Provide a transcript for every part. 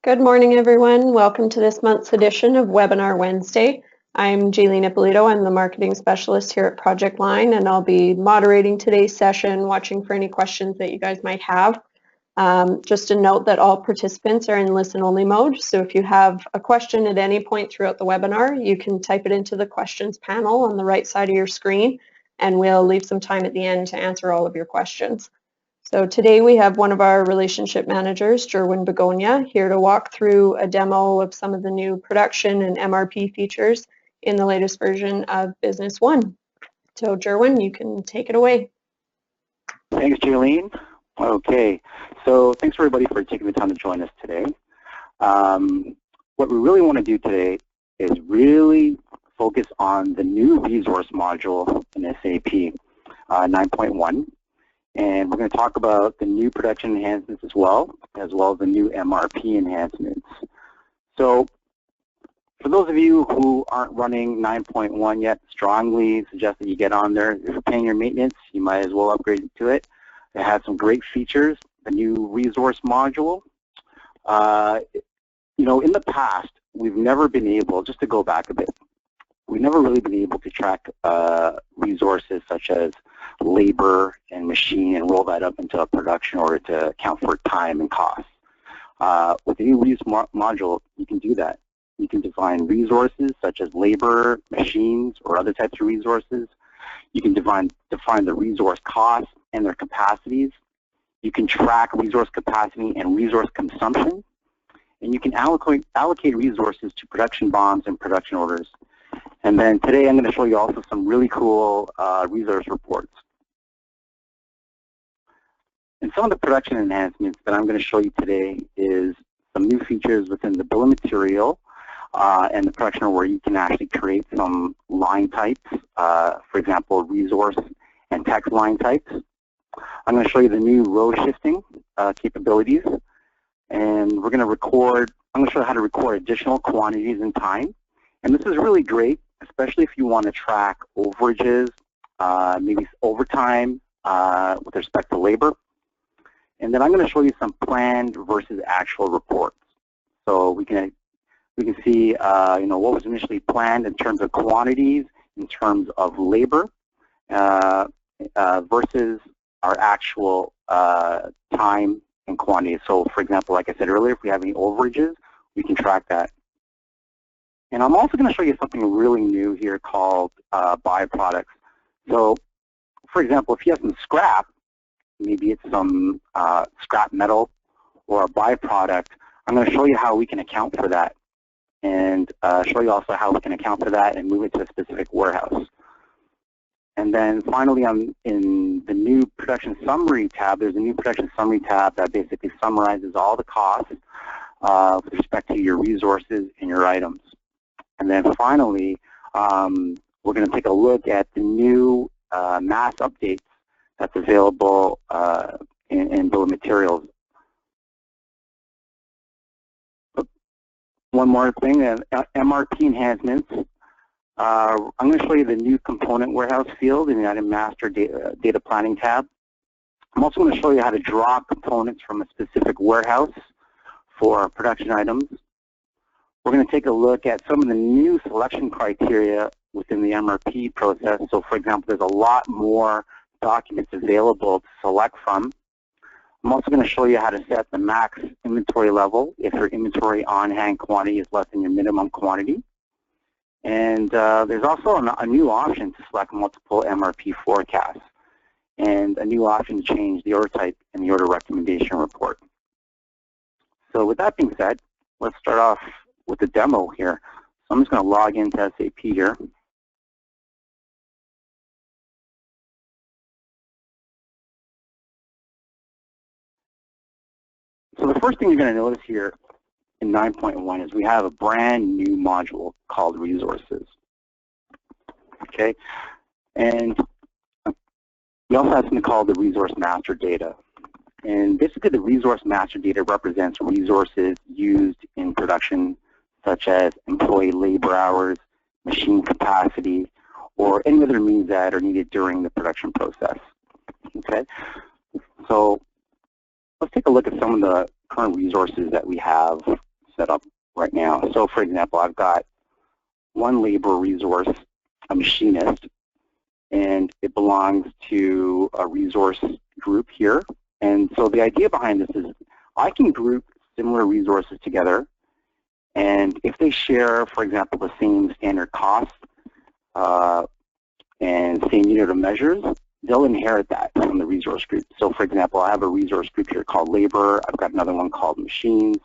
Good morning, everyone. Welcome to this month's edition of Webinar Wednesday. I'm Jaylene Ippolito. I'm the marketing specialist here at Project Line, and I'll be moderating today's session, watching for any questions that you guys might have. Just a note that all participants are in listen-only mode, so if you have a question at any point throughout the webinar, you can type it into the questions panel on the right side of your screen, and we'll leave some time at the end to answer all of your questions. So today we have one of our relationship managers, Jerwin Begonia, here to walk through a demo of some of the new production and MRP features in the latest version of Business One. So Jerwin, you can take it away. Thanks, Jaylene. Okay, so thanks everybody for taking the time to join us today. What we really want to do today is really focus on the new resource module in SAP 9.1. And we're going to talk about the new production enhancements as well as the new MRP enhancements. So for those of you who aren't running 9.1 yet, strongly suggest that you get on there. If you're paying your maintenance, you might as well upgrade to it. It has some great features, the new resource module. You know, in the past, we've never been able, just to go back a bit, we've never really been able to track resources such as labor and machine and roll that up into a production order to account for time and cost. With the new resource module, you can do that. You can define resources such as labor, machines, or other types of resources. You can define the resource costs and their capacities. You can track resource capacity and resource consumption. And you can allocate resources to production bombs and production orders. And then today I'm going to show you also some really cool resource reports. And some of the production enhancements that I'm going to show you today is some new features within the bill of material and the production order where you can actually create some line types, for example, resource and text line types. I'm going to show you the new row shifting capabilities. And we're going to record, I'm going to show you how to record additional quantities in time. And this is really great, especially if you want to track overages, maybe overtime with respect to labor. And then I'm going to show you some planned versus actual reports. So we can see you know, what was initially planned in terms of quantities, in terms of labor, versus our actual time and quantity. So for example, like I said earlier, if we have any overages, we can track that. And I'm also going to show you something really new here called byproducts. So, for example, if you have some scrap, maybe it's some scrap metal or a byproduct, I'm going to show you how we can account for that and show you also how we can account for that and move it to a specific warehouse. And then finally, in the new production summary tab, there's a new production summary tab that basically summarizes all the costs with respect to your resources and your items. And then finally, we're going to take a look at the new mass updates that's available in bill of materials. One more thing, MRP enhancements. I'm going to show you the new component warehouse field in the item master data planning tab. I'm also going to show you how to draw components from a specific warehouse for production items. We're going to take a look at some of the new selection criteria within the MRP process. So for example, there's a lot more documents available to select from. I'm also going to show you how to set the max inventory level if your inventory on-hand quantity is less than your minimum quantity. And there's also a new option to select multiple MRP forecasts and a new option to change the order type in the order recommendation report. So with that being said, let's start off with the demo here. So I'm just going to log into SAP here. So the first thing you're going to notice here in 9.1 is we have a brand new module called resources. Okay, and we also have something called the resource master data. And basically the resource master data represents resources used in production such as employee labor hours, machine capacity, or any other means that are needed during the production process. Okay, so let's take a look at some of the current resources that we have set up right now. So for example, I've got one labor resource, a machinist, and it belongs to a resource group here. And so the idea behind this is I can group similar resources together, and if they share, for example, the same standard cost and same unit of measures, they'll inherit that from the resource group. So for example, I have a resource group here called labor. I've got another one called machines.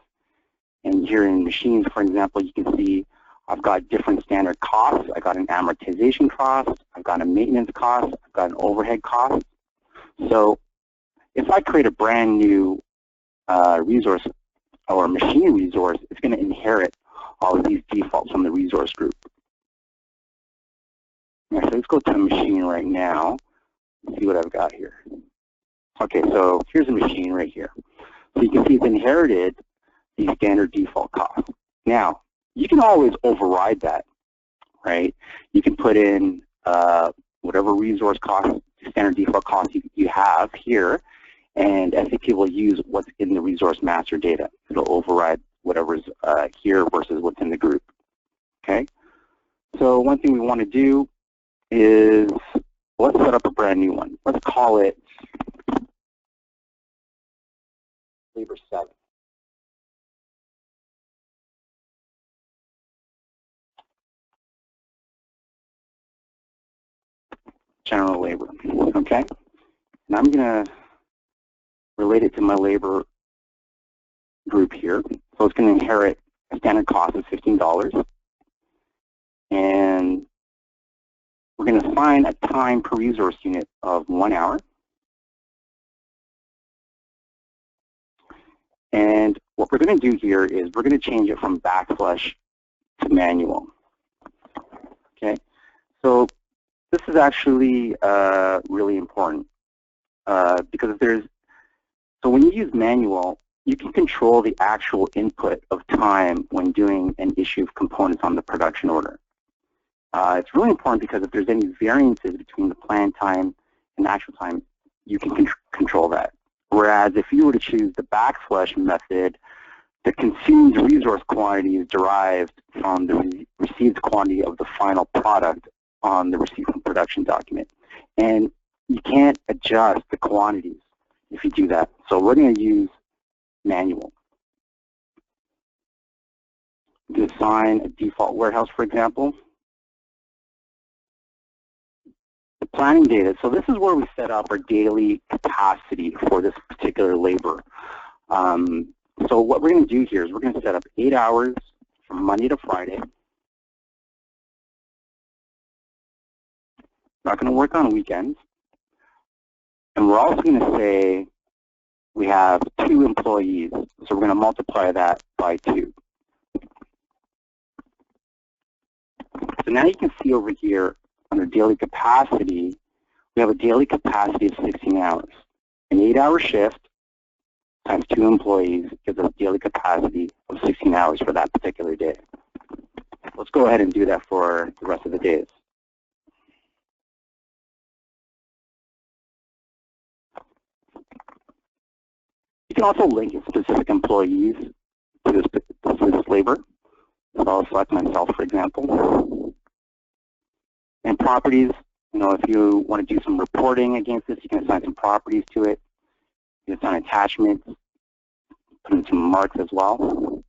And here in machines, for example, you can see I've got different standard costs. I've got an amortization cost. I've got a maintenance cost. I've got an overhead cost. So if I create a brand new resource or machine resource, it's going to inherit all of these defaults from the resource group. So let's go to a machine right now and see what I've got here. Okay, so here's a machine right here. So you can see it's inherited these standard default costs. Now, you can always override that, right? You can put in whatever resource cost, standard default cost you have here, and SAP will use what's in the resource master data. It'll override whatever's here versus what's in the group, okay? So one thing we want to do is let's set up a brand new one. Let's call it Labor 7. General labor, okay? And I'm going to relate it to my labor group here. So it's going to inherit a standard cost of $15. And we're going to assign a time per resource unit of 1 hour. And what we're going to do here is we're going to change it from backslash to manual. Okay, so this is actually really important because so when you use manual, you can control the actual input of time when doing an issue of components on the production order. It's really important because if there's any variances between the planned time and actual time, you can control that. Whereas if you were to choose the backslash method, the consumed resource quantity is derived from the received quantity of the final product on the receipt from production document. And you can't adjust the quantities if you do that. So we're going to use manual. To assign a default warehouse, for example. The planning data, so this is where we set up our daily capacity for this particular labor. So what we're going to do here is we're going to set up 8 hours from Monday to Friday. Not going to work on weekends. And we're also going to say we have 2 employees, so we're going to multiply that by 2. So now you can see over here under daily capacity, we have a daily capacity of 16 hours. An 8-hour shift times 2 employees gives us daily capacity of 16 hours for that particular day. Let's go ahead and do that for the rest of the days. You can also link specific employees to this labor. So I'll select myself, for example. And properties, if you want to do some reporting against this, you can assign some properties to it. You can assign attachments, put in some marks as well.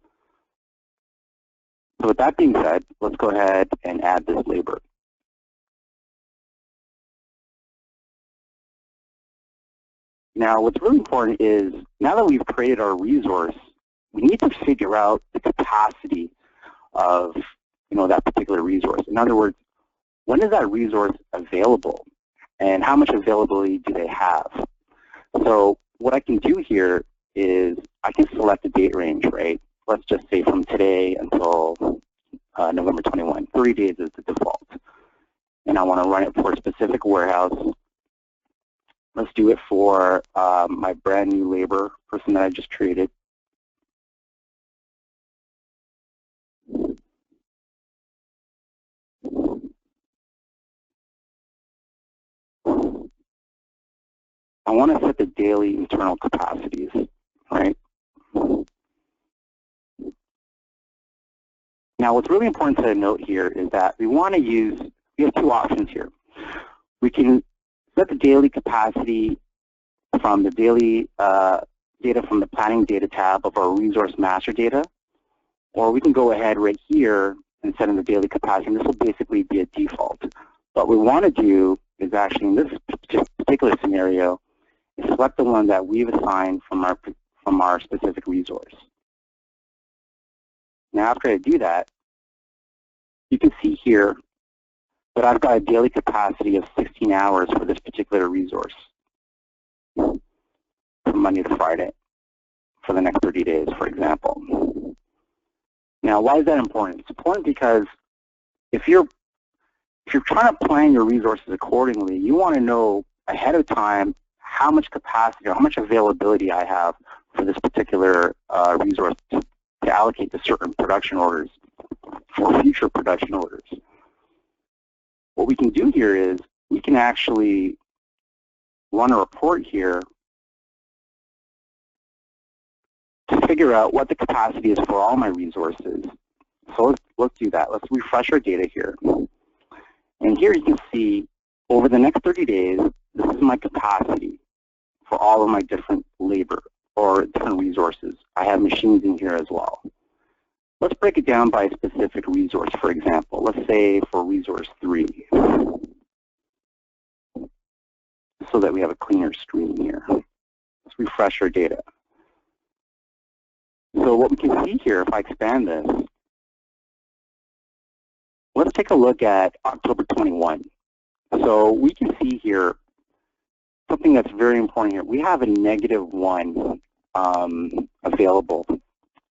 So with that being said, let's go ahead and add this labor. Now, what's really important is, now that we've created our resource, we need to figure out the capacity of, that particular resource. In other words, when is that resource available, and how much availability do they have? So what I can do here is I can select a date range, right? Let's just say from today until November 21. 30 days is the default. And I want to run it for a specific warehouse. Let's do it for my brand new labor person that I just created. I want to set the daily internal capacities, right? Now, what's really important to note here is that we want to use, we have two options here. We can set the daily capacity from the daily data from the planning data tab of our resource master data, or we can go ahead right here and set in the daily capacity, and this will basically be a default. What we want to do is actually, in this particular scenario, is select the one that we've assigned from our specific resource. Now, after I do that, you can see here that I've got a daily capacity of 16 hours for this particular resource from Monday to Friday for the next 30 days, for example. Now, why is that important? It's important because if you're trying to plan your resources accordingly, you want to know ahead of time how much capacity or how much availability I have for this particular resource to allocate to certain production orders or future production orders. What we can do here is we can actually run a report here to figure out what the capacity is for all my resources. So let's do that. Let's refresh our data here. And here you can see over the next 30 days, this is my capacity for all of my different labor or different resources. I have machines in here as well. Let's break it down by a specific resource, for example. Let's say for resource 3, so that we have a cleaner screen here. Let's refresh our data. So what we can see here, if I expand this, let's take a look at October 21. So we can see here something that's very important here. We have a -1 available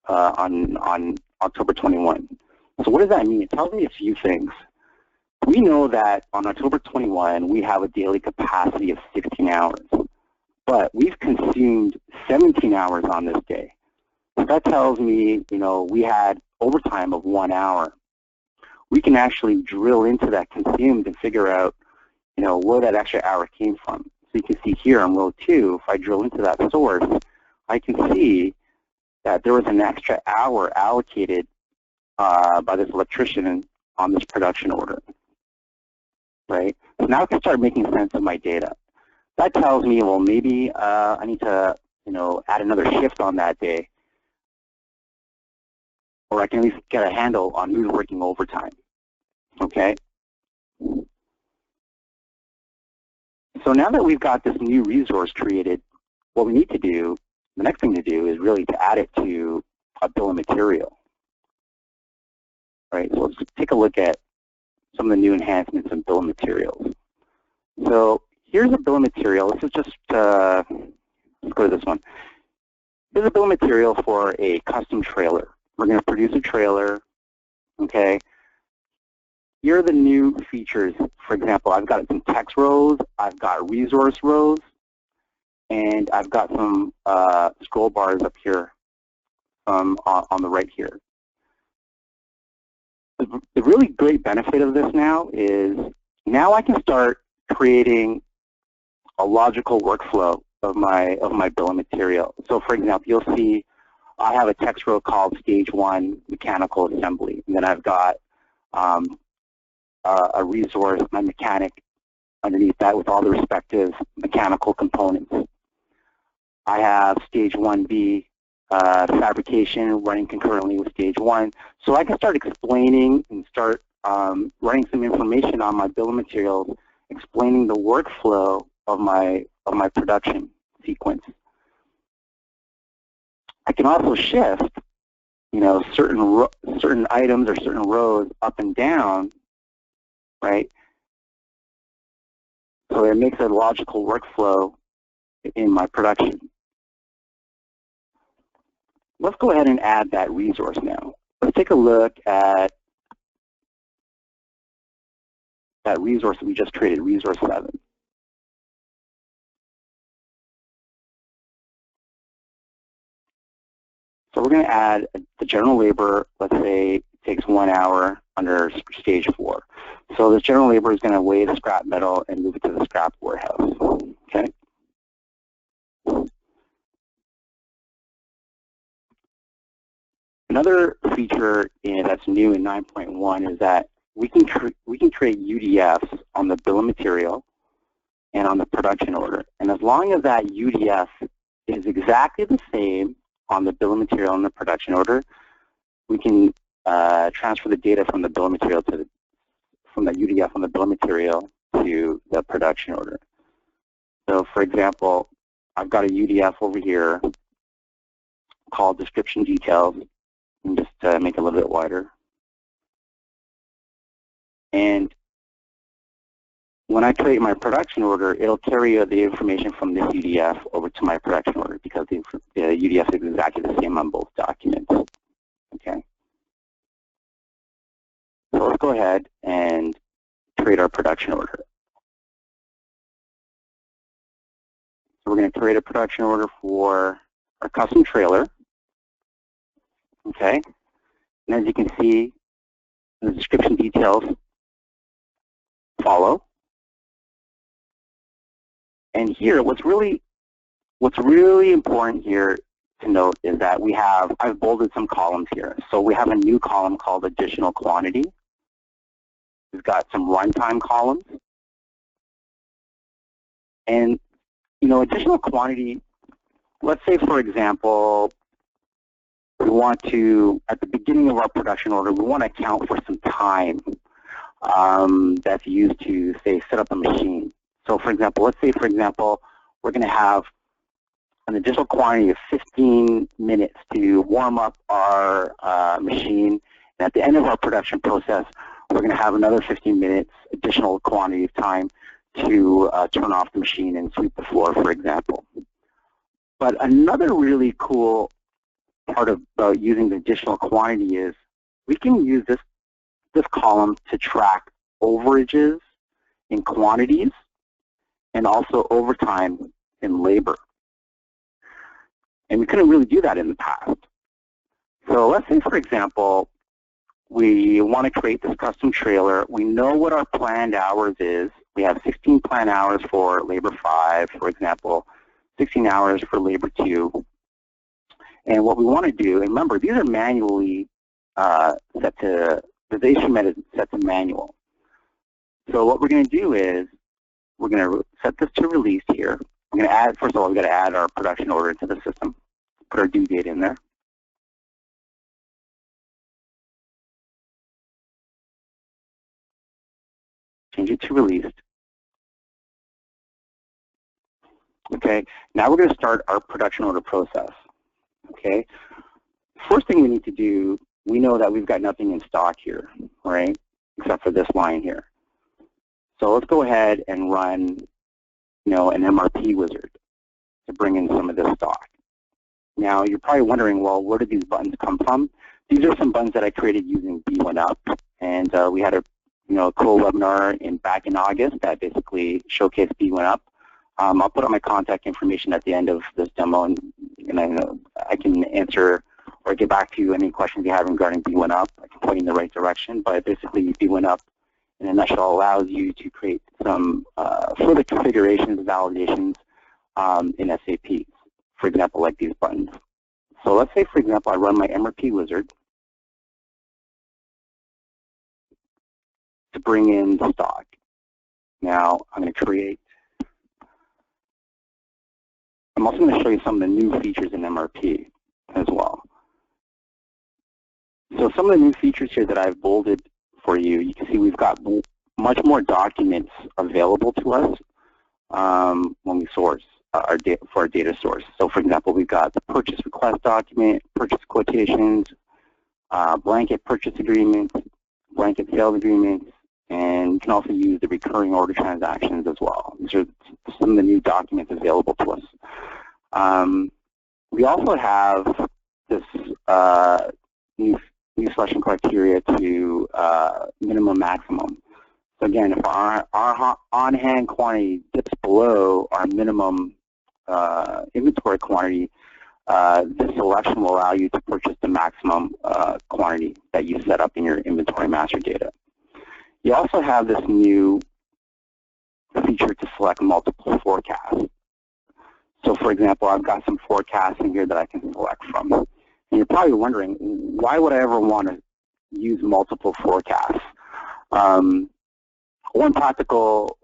on October 21. So what does that mean? It tells me a few things. We know that on October 21, we have a daily capacity of 16 hours, but we've consumed 17 hours on this day. So that tells me, we had overtime of 1 hour. We can actually drill into that consumed and figure out, where that extra hour came from. So you can see here on row 2, if I drill into that source, I can see that there was an extra hour allocated by this electrician on this production order, right? So now I can start making sense of my data. That tells me, well, maybe I need to, add another shift on that day, or I can at least get a handle on who's working overtime, okay? So now that we've got this new resource created, what we need to do, the next thing to do is really to add it to a bill of material, right? So let's take a look at some of the new enhancements in bill of materials. So here's a bill of material. This is just, let's go to this one. Here's a bill of material for a custom trailer. We're going to produce a trailer, okay? Here are the new features. For example, I've got some text rows, I've got resource rows, and I've got some scroll bars up here on the right here. The really great benefit of this now is now I can start creating a logical workflow of my bill of material. So for example, you'll see I have a text row called Stage 1 Mechanical Assembly, and then I've got a resource, my mechanic, underneath that with all the respective mechanical components. I have Stage 1B fabrication running concurrently with Stage 1. So I can start explaining and start writing some information on my bill of materials, explaining the workflow of my production sequence. I can also shift, certain items or certain rows up and down, right? So it makes a logical workflow in my production. Let's go ahead and add that resource now. Let's take a look at that resource that we just created, resource 7. So we're going to add the general labor, let's say it takes 1 hour under Stage 4. So this general labor is going to weigh the scrap metal and move it to the scrap warehouse, okay? Another feature that's new in 9.1 is that we can create UDFs on the bill of material and on the production order. And as long as that UDF is exactly the same on the bill of material and the production order, we can transfer the data from the bill of material from the UDF on the bill of material to the production order. So for example, I've got a UDF over here called description details. And just make it a little bit wider. And when I create my production order, it'll carry the information from this UDF over to my production order because the UDF is exactly the same on both documents. Okay. So let's go ahead and create our production order. So we're going to create a production order for our custom trailer. Okay, and as you can see, the description details follow. And here, what's really important here to note is that I've bolded some columns here. So we have a new column called additional quantity. We've got some runtime columns. And, additional quantity, let's say, for example, we want to, at the beginning of our production order, we want to account for some time that's used to, say, set up a machine. So, for example, let's say, for example, we're going to have an additional quantity of 15 minutes to warm up our machine. And at the end of our production process, we're going to have another 15 minutes additional quantity of time to turn off the machine and sweep the floor, for example. But another really cool part about using the additional quantity is we can use this column to track overages in quantities and also overtime in labor. And we couldn't really do that in the past. So let's say, for example, we want to create this custom trailer. We know what our planned hours is. We have 16 planned hours for labor 5, for example, 16 hours for labor 2. And what we want to do, and remember, these are manually set to, the instrument is set to manual. So what we're going to do is we're going to set this to release here. We're going to add, first of all, we've got to add our production order into the system, put our due date in there. Change it to released. Okay, now we're going to start our production order process. Okay, first thing we need to do, we know that we've got nothing in stock here, right, except for this line here. So let's go ahead and run, an MRP wizard to bring in some of this stock. Now you're probably wondering, well, where did these buttons come from? These are some buttons that I created using B1UP, and we had a cool webinar back in August that basically showcased B1UP. I'll put on my contact information at the end of this demo, and I can answer or get back to you any questions you have regarding B1UP. I can point you in the right direction, but basically B1UP in a nutshell allows you to create some further configurations and validations in SAP, for example, like these buttons. So let's say, for example, I run my MRP wizard to bring in the stock. Now I'm going to create. I'm also going to show you some of the new features in MRP as well. So some of the new features here that I've bolded for you, you can see we've got much more documents available to us when we source our data for our data source. So for example, we've got the purchase request document, purchase quotations, blanket purchase agreements, blanket sales agreements, and you can also use the recurring order transactions as well. These are some of the new documents available to us. We also have this new selection criteria to minimum maximum. So again, if our on-hand quantity dips below our minimum inventory quantity, this selection will allow you to purchase the maximum quantity that you set up in your inventory master data. You also have this new feature to select multiple forecasts. So for example, I've got some forecasts in here that I can select from. And you're probably wondering, why would I ever want to use multiple forecasts? One practical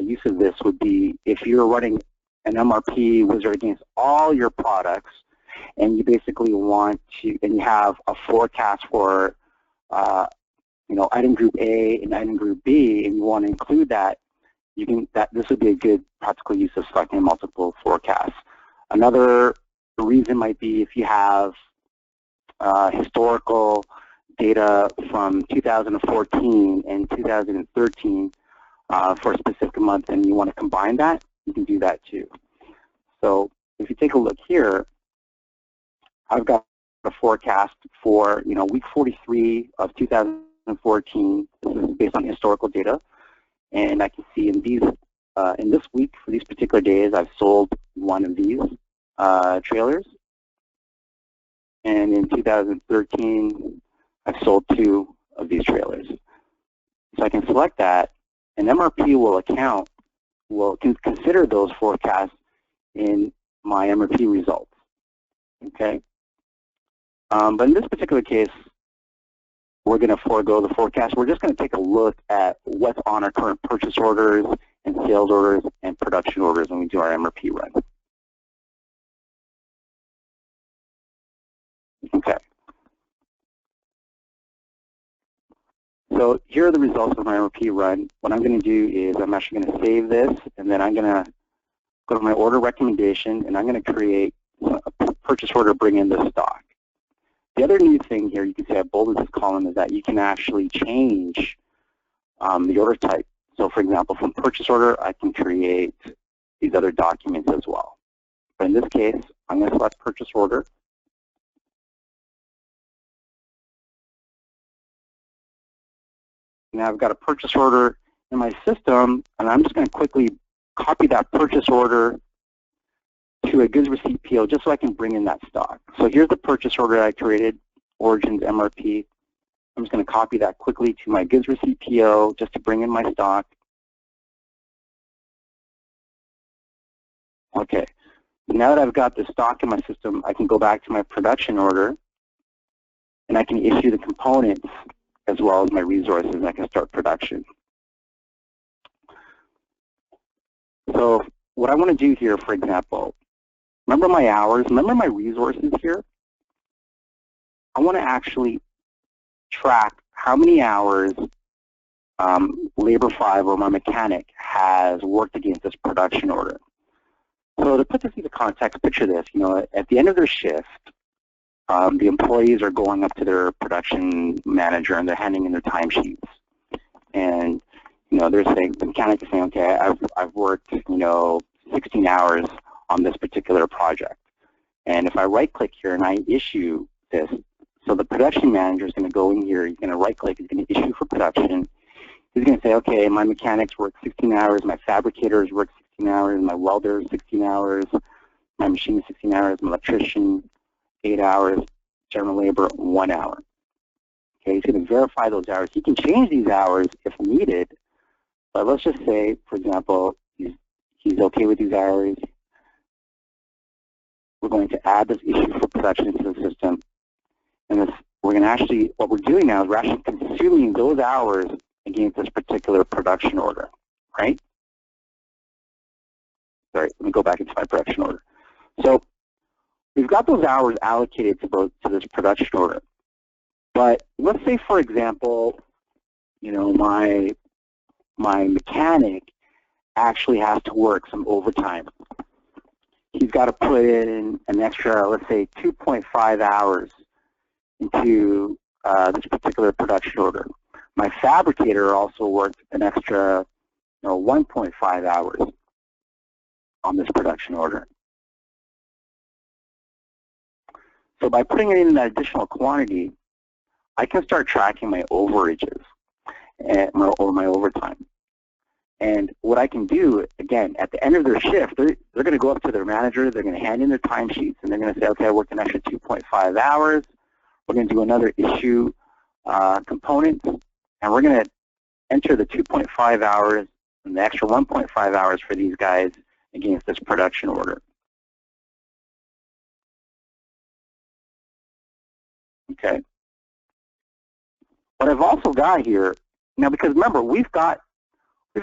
use of this would be if you're running an MRP wizard against all your products, and you basically want to, and you have a forecast for, item group A and item group B, and you want to include that, this would be a good practical use of selecting multiple forecasts. Another reason might be if you have historical data from 2014 and 2013 for a specific month, and you want to combine that, you can do that too. So if you take a look here, I've got a forecast for week 43 of 2014. This is based on historical data, and I can see in this week for these particular days, I've sold one of these trailers, and in 2013, I've sold two of these trailers. So I can select that, and MRP will consider those forecasts in my MRP results. Okay. But in this particular case, we're going to forego the forecast. We're just going to take a look at what's on our current purchase orders and sales orders and production orders when we do our MRP run. Okay. So here are the results of my MRP run. What I'm going to do is I'm actually going to save this, and then I'm going to go to my order recommendation, and I'm going to create a purchase order, bring in the stock. The other new thing here, you can see I bolded this column, is that you can actually change the order type. So for example, from purchase order, I can create these other documents as well. But in this case, I'm going to select purchase order. Now I've got a purchase order in my system, and I'm just going to quickly copy that purchase order to a goods receipt PO just so I can bring in that stock. So here's the purchase order I created, Origins MRP. I'm just going to copy that quickly to my goods receipt PO just to bring in my stock. Okay, so now that I've got the stock in my system, I can go back to my production order, and I can issue the components as well as my resources, and I can start production. So what I want to do here, for example, remember my hours, remember my resources here? I want to actually track how many hours Labor 5 or my mechanic has worked against this production order. So to put this into context, picture this, at the end of their shift, the employees are going up to their production manager and they're handing in their timesheets. And they're saying, the mechanic is saying, okay, I've worked 16 hours on this particular project. And if I right-click here and I issue this, so the production manager is going to go in here, he's going to right-click, he's going to issue for production. He's going to say, okay, my mechanics work 16 hours, my fabricators work 16 hours, my welders 16 hours, my machinist 16 hours, my electrician 8 hours, general labor 1 hour. Okay, he's going to verify those hours. He can change these hours if needed, but let's just say, for example, he's okay with these hours. We're going to add this issue for production into the system. And we're going to actually, what we're doing now is we're actually consuming those hours against this particular production order, right? Sorry, let me go back into my production order. So we've got those hours allocated to this production order. But let's say, for example, my mechanic actually has to work some overtime. He's got to put in an extra, let's say, 2.5 hours into this particular production order. My fabricator also worked an extra 1.5 hours on this production order. So by putting it in that additional quantity, I can start tracking my overages or my overtime. And what I can do, again, at the end of their shift, they're going to go up to their manager, they're going to hand in their timesheets, and they're going to say, okay, I worked an extra 2.5 hours. We're going to do another issue component, and we're going to enter the 2.5 hours and the extra 1.5 hours for these guys against this production order. Okay. What I've also got here now, because remember we've got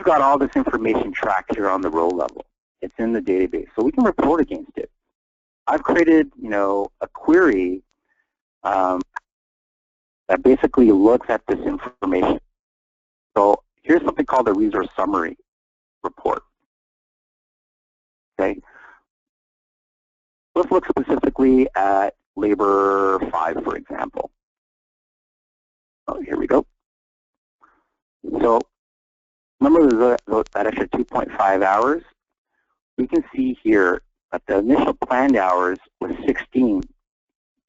all this information tracked here on the row level. It's in the database, so we can report against it. I've created, a query that basically looks at this information. So here's something called the resource summary report. Okay. Let's look specifically at labor 5, for example. Oh, here we go. So remember that extra 2.5 hours? We can see here that the initial planned hours was 16.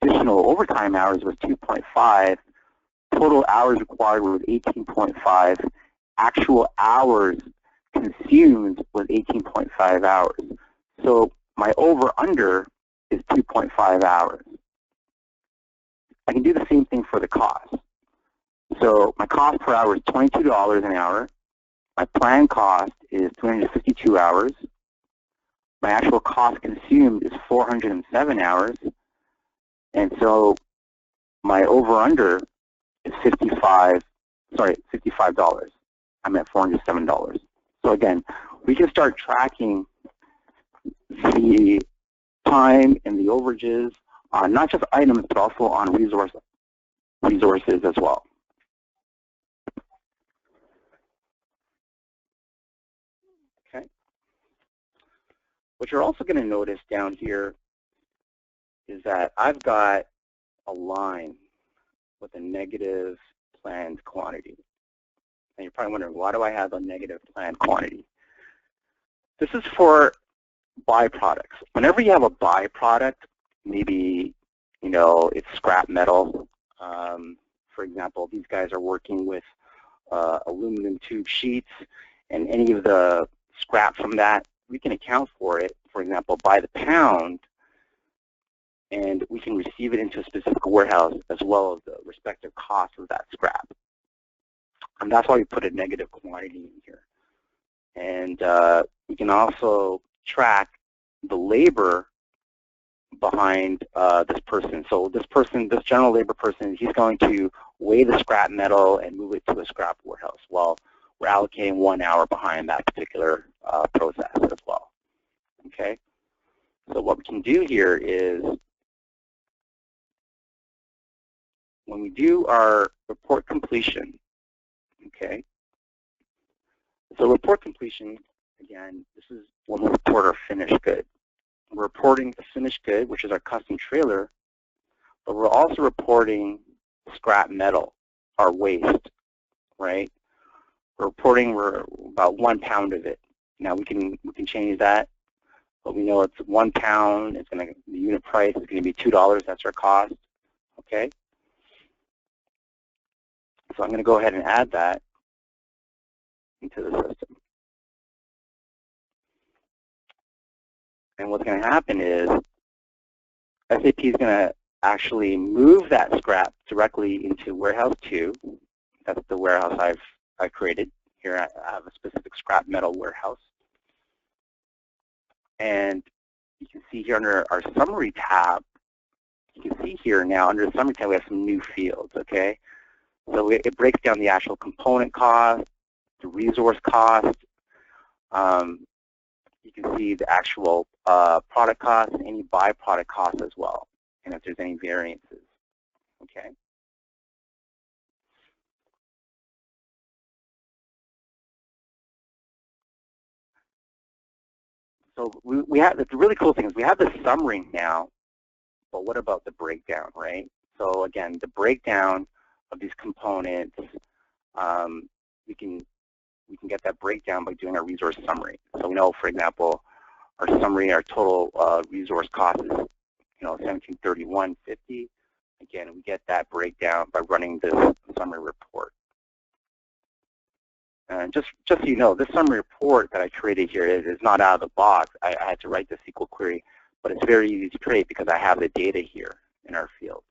Additional overtime hours was 2.5. Total hours required was 18.5. Actual hours consumed was 18.5 hours. So my over-under is 2.5 hours. I can do the same thing for the cost. So my cost per hour is $22 an hour. My planned cost is 352 hours. My actual cost consumed is 407 hours. And so my over-under is $55. I'm at $407. So again, we can start tracking the time and the overages on not just items, but also on resources as well. Okay. What you're also going to notice down here is that I've got a line with a negative planned quantity. And you're probably wondering, why do I have a negative planned quantity? This is for byproducts. Whenever you have a byproduct, maybe it's scrap metal. For example, these guys are working with aluminum tube sheets, and any of the scrap from that, we can account for it, for example, by the pound, and we can receive it into a specific warehouse as well as the respective cost of that scrap. And that's why we put a negative quantity in here. And we can also track the labor behind this person. So this general labor person, he's going to weigh the scrap metal and move it to a scrap warehouse. Well, we're allocating 1 hour behind that particular process as well. Okay. So what we can do here is, when we do our report completion, okay. So report completion, again, this is when we report our finished good. We're reporting the finished good, which is our custom trailer, but we're also reporting scrap metal, our waste, right? We're reporting about 1 pound of it. Now we can change that, but we know it's 1 pound. The unit price is going to be $2. That's our cost. Okay. So I'm going to go ahead and add that into the system. And what's going to happen is SAP is going to actually move that scrap directly into warehouse 2. That's the warehouse I've created. Here I have a specific scrap metal warehouse. And you can see here under our summary tab, you can see here now under the summary tab we have some new fields, okay? So it breaks down the actual component cost, the resource cost. You can see the actual product cost and any byproduct cost as well, and if there's any variances, okay? So we have, the really cool thing is we have the summary now, but what about the breakdown, right? So again, the breakdown of these components, we can get that breakdown by doing our resource summary. So we know, for example, our summary, our total resource cost is, $1731.50. Again, we get that breakdown by running this summary report. And just so you know, this summary report that I created here is not out of the box. I had to write the SQL query, but it's very easy to create because I have the data here in our fields.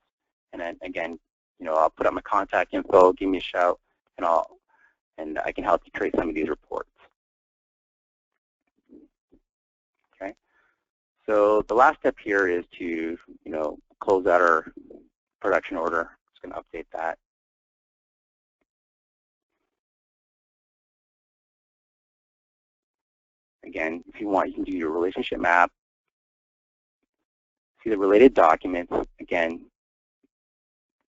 And then again, I'll put up my contact info, give me a shout, and I can help you create some of these reports. Okay. So the last step here is to, close out our production order. Just going to update that. Again, if you want, you can do your relationship map. See the related documents. Again,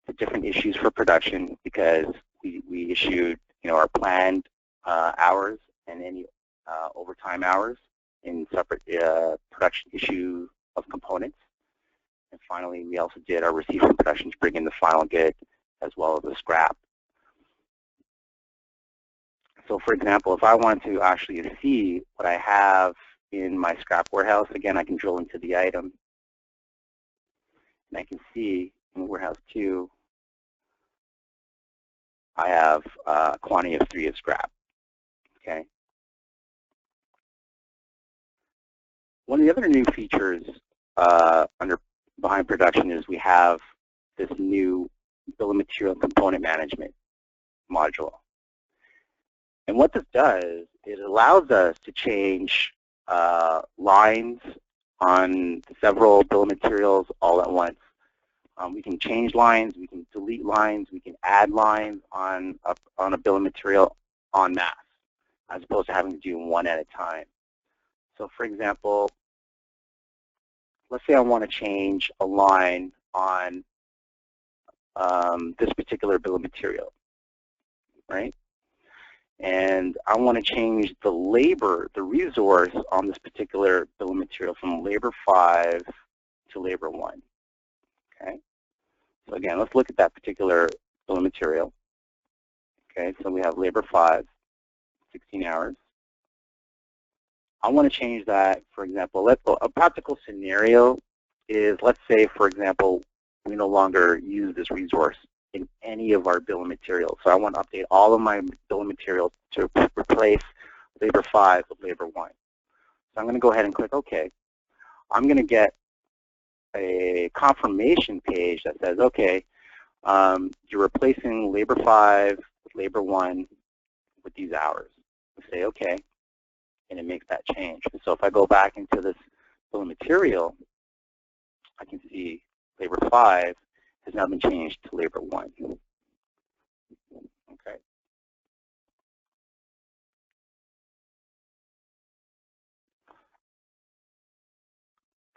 the different issues for production because we issued, our planned hours and any overtime hours in separate production issue of components. And finally, we also did our receipt from production to bring in the final good as well as the scrap. So for example, if I want to actually see what I have in my scrap warehouse, again, I can drill into the item. And I can see in warehouse 2, I have a quantity of 3 of scrap. Okay. One of the other new features behind production is we have this new bill of material component management module. And what this does, it allows us to change lines on several bill of materials all at once. We can change lines, we can delete lines, we can add lines on a bill of material en masse, as opposed to having to do one at a time. So for example, let's say I want to change a line on this particular bill of material, right? And I want to change the labor, the resource on this particular bill of material from labor 5 to labor 1. Okay. So again, let's look at that particular bill of material. Okay, so we have labor 5, 16 hours. I want to change that, for example, a practical scenario is, let's say, for example, we no longer use this resource in any of our bill of materials. So I want to update all of my bill of materials to replace labor 5 with labor 1. So I'm going to go ahead and click OK. I'm going to get a confirmation page that says, okay, you're replacing labor 5 with labor 1 with these hours. We say OK, and it makes that change. And so if I go back into this bill of material, I can see labor 5 has now been changed to labor 1. Okay.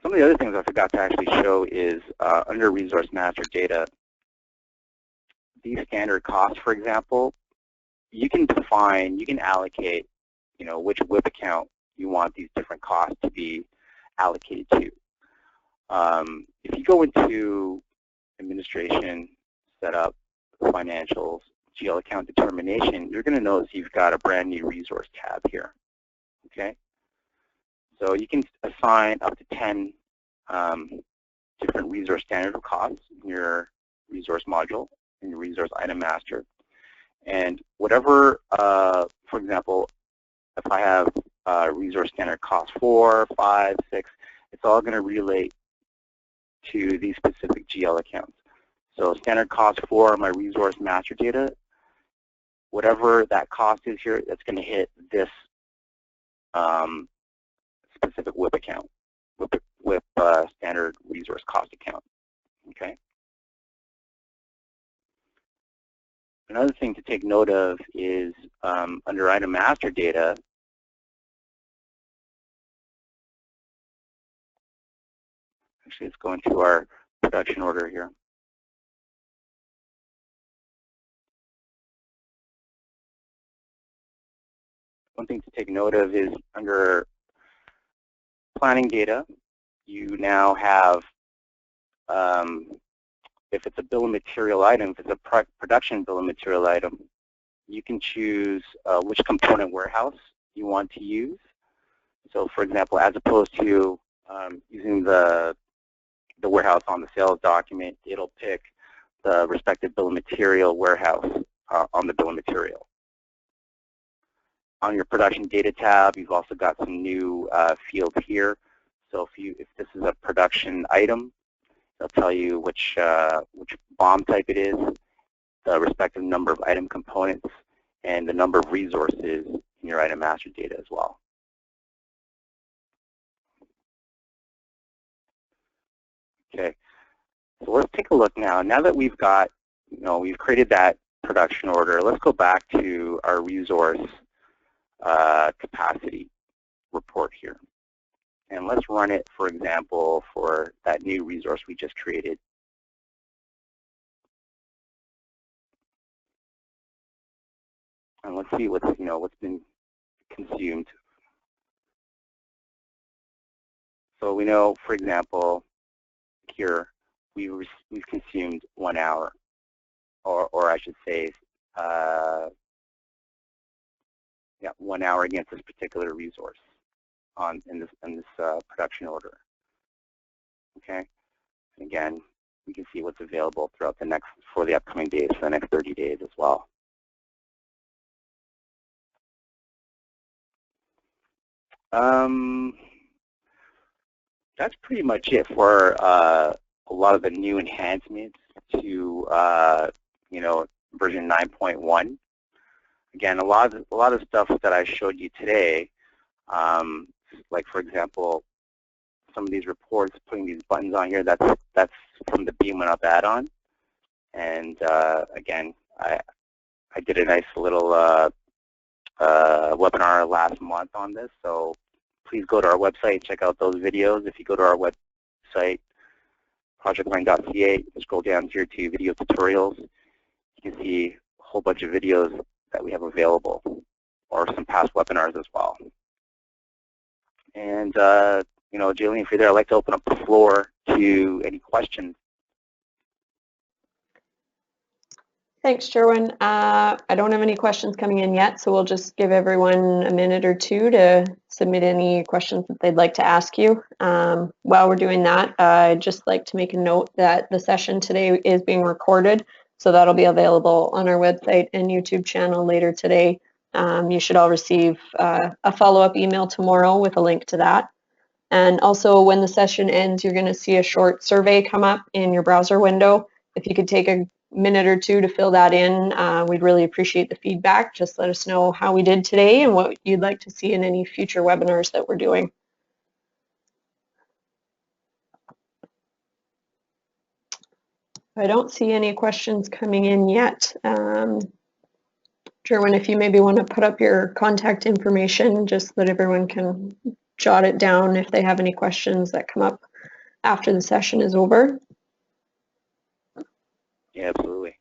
Some of the other things I forgot to actually show is under resource master data, these standard costs, for example, you can define, you can allocate, which WIP account you want these different costs to be allocated to. If you go into administration, setup, financials, GL account determination, you're going to notice you've got a brand new resource tab here. Okay, so you can assign up to 10 different resource standard of costs in your resource module, in your resource item master. And whatever, for example, if I have resource standard cost 4, 5, 6, it's all going to relate to these specific GL accounts. So standard cost 4 on my resource master data, whatever that cost is here, that's going to hit this specific WIP account, WIP standard resource cost account. Okay. Another thing to take note of is under item master data, actually let's go into our production order here. One thing to take note of is under planning data, you now have, if it's a bill of material item, if it's a production bill of material item, you can choose which component warehouse you want to use. So for example, as opposed to using the warehouse on the sales document, it'll pick the respective bill of material warehouse on the bill of material. On your production data tab, you've also got some new fields here. So if this is a production item, it'll tell you which BOM type it is, the respective number of item components, and the number of resources in your item master data as well. Okay. So let's take a look now. Now that we've got, we've created that production order, let's go back to our resource capacity report here. And let's run it, for example, for that new resource we just created. And let's see what's, what's been consumed. So we know, for example, here we've consumed 1 hour, or I should say, yeah, 1 hour against this particular resource in this production order. Okay, and again, we can see what's available throughout for the upcoming days, for the next 30 days as well. That's pretty much it for a lot of the new enhancements to version 9.1. Again, a lot of stuff that I showed you today, like for example, some of these reports, putting these buttons on here, that's from the Beam One Up add-on. And again, I did a nice little webinar last month on this, so please go to our website and check out those videos. If you go to our website, projectline.ca, scroll down here to video tutorials, you can see a whole bunch of videos that we have available, or some past webinars as well. And Jaylene, if you're there, I'd like to open up the floor to any questions. Thanks, Sherwin. I don't have any questions coming in yet, so we'll just give everyone a minute or two to submit any questions that they'd like to ask you. While we're doing that, I'd just like to make a note that the session today is being recorded, so that'll be available on our website and YouTube channel later today. You should all receive a follow-up email tomorrow with a link to that. And also, when the session ends, you're going to see a short survey come up in your browser window. If you could take a minute or two to fill that in, we'd really appreciate the feedback. Just let us know how we did today and what you'd like to see in any future webinars that we're doing. I don't see any questions coming in yet. Jerwin, if you maybe want to put up your contact information, just so that everyone can jot it down if they have any questions that come up after the session is over. Yeah, absolutely.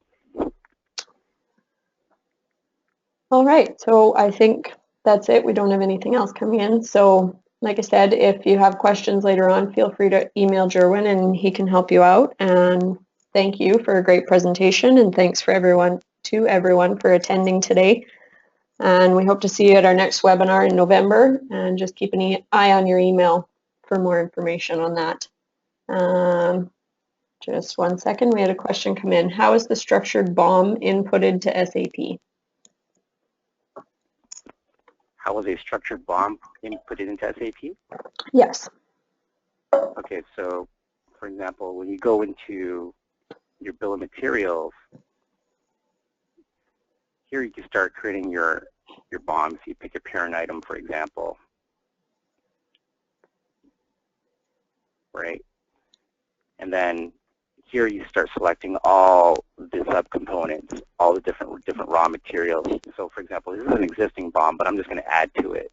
All right, so I think that's it. We don't have anything else coming in. So like I said, if you have questions later on, feel free to email Jerwin and he can help you out. And thank you for a great presentation, and thanks for everyone for attending today. And we hope to see you at our next webinar in November, and just keep an eye on your email for more information on that. Just 1 second, we had a question come in. How is the structured BOM inputted to SAP? How was a structured BOM inputted into SAP? Yes. Okay, so for example, when you go into your bill of materials, here you can start creating your BOMs. You pick your parent item, for example, right? And then here you start selecting all the subcomponents, all the different raw materials. So for example, this is an existing BOM, but I'm just going to add to it.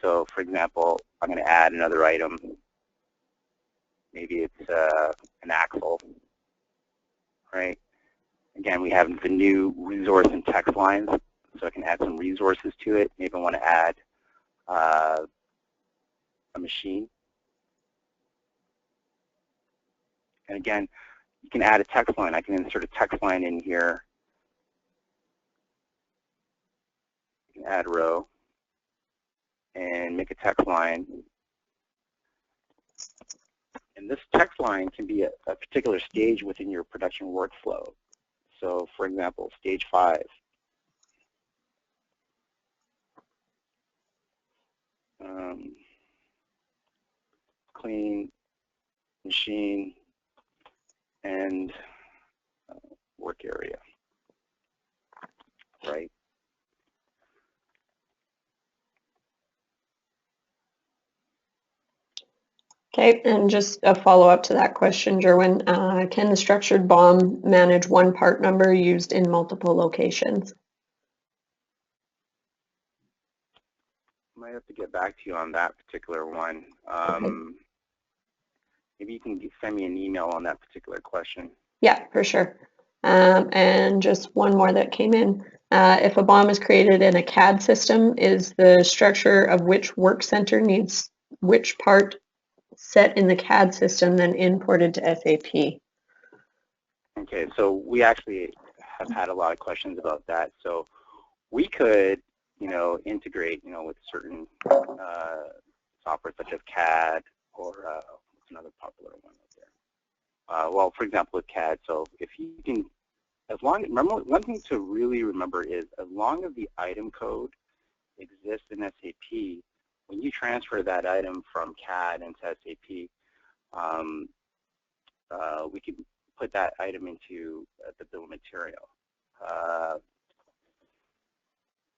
So for example, I'm going to add another item. Maybe it's an axle, right? Again, we have the new resource and text lines, so I can add some resources to it. Maybe I want to add a machine. And again, you can add a text line. I can insert a text line in here. You can add a row and make a text line. And this text line can be a particular stage within your production workflow. So for example, stage 5. Clean, machine, and work area, right? Okay, and just a follow-up to that question, Jerwin. Can the structured BOM manage one part number used in multiple locations? I might have to get back to you on that particular one. Okay. Maybe you can send me an email on that particular question. Yeah, for sure. And just one more that came in. If a BOM is created in a CAD system, is the structure of which work center needs which part set in the CAD system then imported to SAP? Okay, so we actually have had a lot of questions about that. So we could, integrate, with certain software such as CAD or what's another popular one out there? Well, for example, with CAD. So if you can, remember, one thing to really remember is as long as the item code exists in SAP, when you transfer that item from CAD into SAP, we can put that item into the bill of material.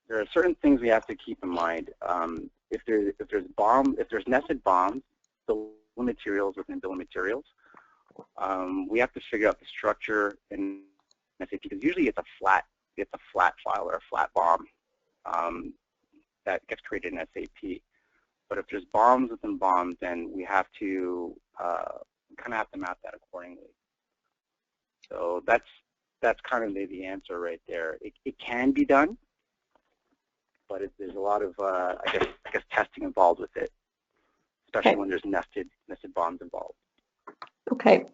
There are certain things we have to keep in mind. If there's nested BOMs, bill of materials within bill of materials, we have to figure out the structure in SAP because usually it's a flat file or a flat BOM that gets created in SAP. But if there's BOMs within BOMs, then we have to kind of have to map that accordingly. So that's kind of the answer right there. It can be done, but there's a lot of I guess testing involved with it, especially when there's nested BOMs involved. Okay.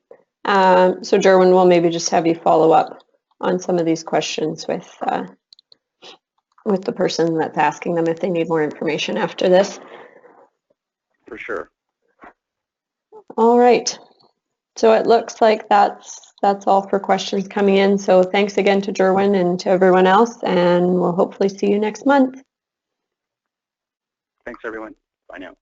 So Jerwin, we'll maybe just have you follow up on some of these questions with the person that's asking them if they need more information after this. For sure. All right. So it looks like that's all for questions coming in. So thanks again to Jerwin and to everyone else, and we'll hopefully see you next month. Thanks, everyone. Bye now.